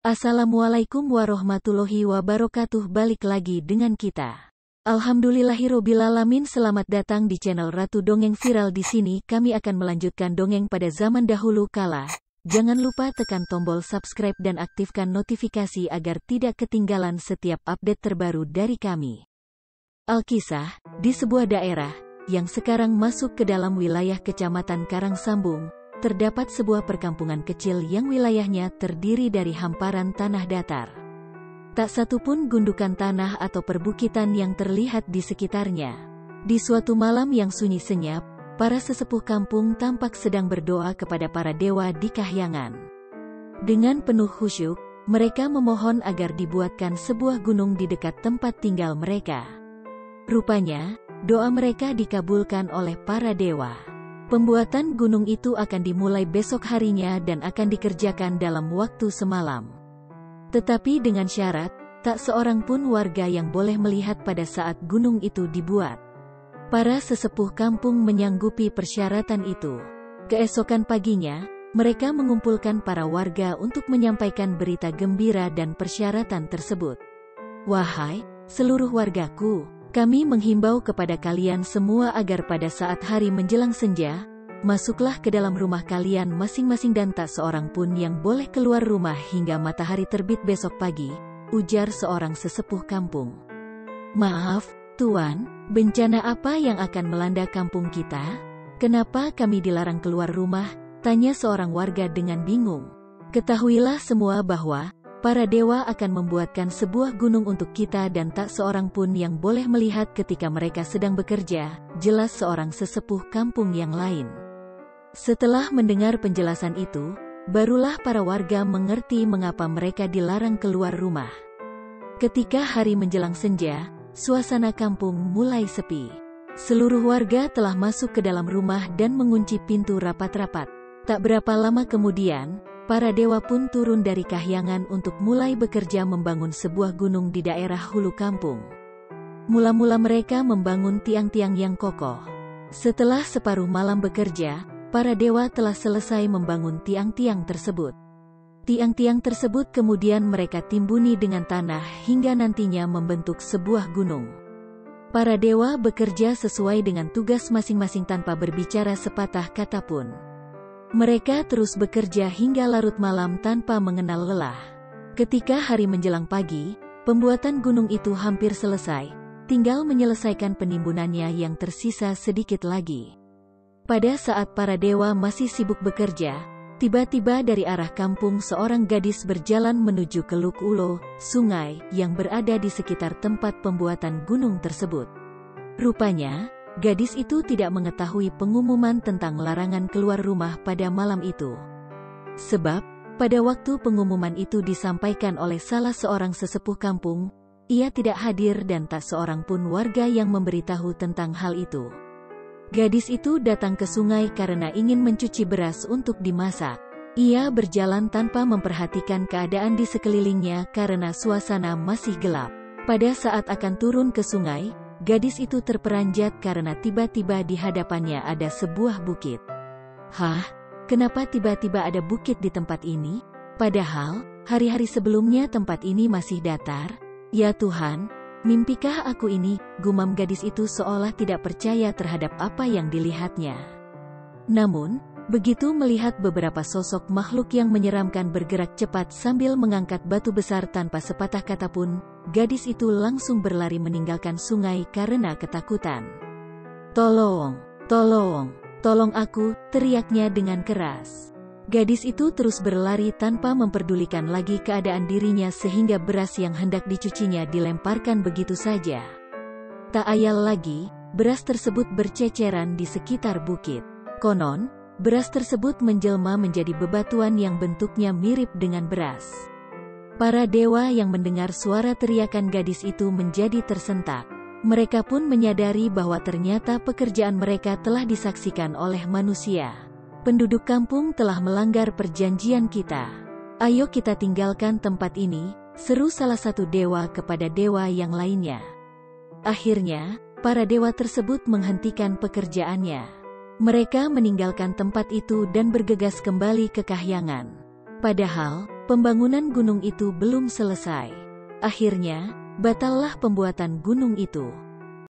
Assalamualaikum warahmatullahi wabarakatuh. Balik lagi dengan kita. Alhamdulillahirobbilalamin. Selamat datang di channel Ratu Dongeng Viral. Di sini kami akan melanjutkan dongeng pada zaman dahulu kala. Jangan lupa tekan tombol subscribe dan aktifkan notifikasi agar tidak ketinggalan setiap update terbaru dari kami. Alkisah, di sebuah daerah yang sekarang masuk ke dalam wilayah Kecamatan Karangsambung, terdapat sebuah perkampungan kecil yang wilayahnya terdiri dari hamparan tanah datar. Tak satu pun gundukan tanah atau perbukitan yang terlihat di sekitarnya. Di suatu malam yang sunyi senyap, para sesepuh kampung tampak sedang berdoa kepada para dewa di kahyangan. Dengan penuh khusyuk, mereka memohon agar dibuatkan sebuah gunung di dekat tempat tinggal mereka. Rupanya, doa mereka dikabulkan oleh para dewa. Pembuatan gunung itu akan dimulai besok harinya dan akan dikerjakan dalam waktu semalam. Tetapi dengan syarat, tak seorang pun warga yang boleh melihat pada saat gunung itu dibuat. Para sesepuh kampung menyanggupi persyaratan itu. Keesokan paginya, mereka mengumpulkan para warga untuk menyampaikan berita gembira dan persyaratan tersebut. Wahai seluruh wargaku, kami menghimbau kepada kalian semua agar pada saat hari menjelang senja, masuklah ke dalam rumah kalian masing-masing dan tak seorang pun yang boleh keluar rumah hingga matahari terbit besok pagi, ujar seorang sesepuh kampung. Maaf, Tuan, bencana apa yang akan melanda kampung kita? Kenapa kami dilarang keluar rumah? Tanya seorang warga dengan bingung. Ketahuilah semua bahwa para dewa akan membuatkan sebuah gunung untuk kita dan tak seorang pun yang boleh melihat ketika mereka sedang bekerja, jelas seorang sesepuh kampung yang lain. Setelah mendengar penjelasan itu, barulah para warga mengerti mengapa mereka dilarang keluar rumah. Ketika hari menjelang senja, suasana kampung mulai sepi. Seluruh warga telah masuk ke dalam rumah dan mengunci pintu rapat-rapat. Tak berapa lama kemudian, para dewa pun turun dari kahyangan untuk mulai bekerja membangun sebuah gunung di daerah hulu kampung. Mula-mula mereka membangun tiang-tiang yang kokoh. Setelah separuh malam bekerja, para dewa telah selesai membangun tiang-tiang tersebut. Tiang-tiang tersebut kemudian mereka timbuni dengan tanah hingga nantinya membentuk sebuah gunung. Para dewa bekerja sesuai dengan tugas masing-masing tanpa berbicara sepatah kata pun. Mereka terus bekerja hingga larut malam tanpa mengenal lelah. Ketika hari menjelang pagi, pembuatan gunung itu hampir selesai, tinggal menyelesaikan penimbunannya yang tersisa sedikit lagi. Pada saat para dewa masih sibuk bekerja, tiba-tiba dari arah kampung seorang gadis berjalan menuju ke Luk Ulo, sungai yang berada di sekitar tempat pembuatan gunung tersebut. Rupanya, gadis itu tidak mengetahui pengumuman tentang larangan keluar rumah pada malam itu. Sebab, pada waktu pengumuman itu disampaikan oleh salah seorang sesepuh kampung, ia tidak hadir dan tak seorang pun warga yang memberitahu tentang hal itu. Gadis itu datang ke sungai karena ingin mencuci beras untuk dimasak. Ia berjalan tanpa memperhatikan keadaan di sekelilingnya karena suasana masih gelap. Pada saat akan turun ke sungai, gadis itu terperanjat karena tiba-tiba di hadapannya ada sebuah bukit. Hah? Kenapa tiba-tiba ada bukit di tempat ini? Padahal, hari-hari sebelumnya tempat ini masih datar. Ya Tuhan, mimpikah aku ini? Gumam gadis itu seolah tidak percaya terhadap apa yang dilihatnya. Namun, begitu melihat beberapa sosok makhluk yang menyeramkan bergerak cepat sambil mengangkat batu besar tanpa sepatah kata pun, gadis itu langsung berlari meninggalkan sungai karena ketakutan. Tolong, tolong, tolong aku, teriaknya dengan keras. Gadis itu terus berlari tanpa memperdulikan lagi keadaan dirinya sehingga beras yang hendak dicucinya dilemparkan begitu saja. Tak ayal lagi, beras tersebut berceceran di sekitar bukit. Konon, beras tersebut menjelma menjadi bebatuan yang bentuknya mirip dengan beras. Para dewa yang mendengar suara teriakan gadis itu menjadi tersentak. Mereka pun menyadari bahwa ternyata pekerjaan mereka telah disaksikan oleh manusia. Penduduk kampung telah melanggar perjanjian kita. Ayo kita tinggalkan tempat ini, seru salah satu dewa kepada dewa yang lainnya. Akhirnya, para dewa tersebut menghentikan pekerjaannya. Mereka meninggalkan tempat itu dan bergegas kembali ke kahyangan. Padahal, Pembangunan gunung itu belum selesai. Akhirnya, batallah pembuatan gunung itu.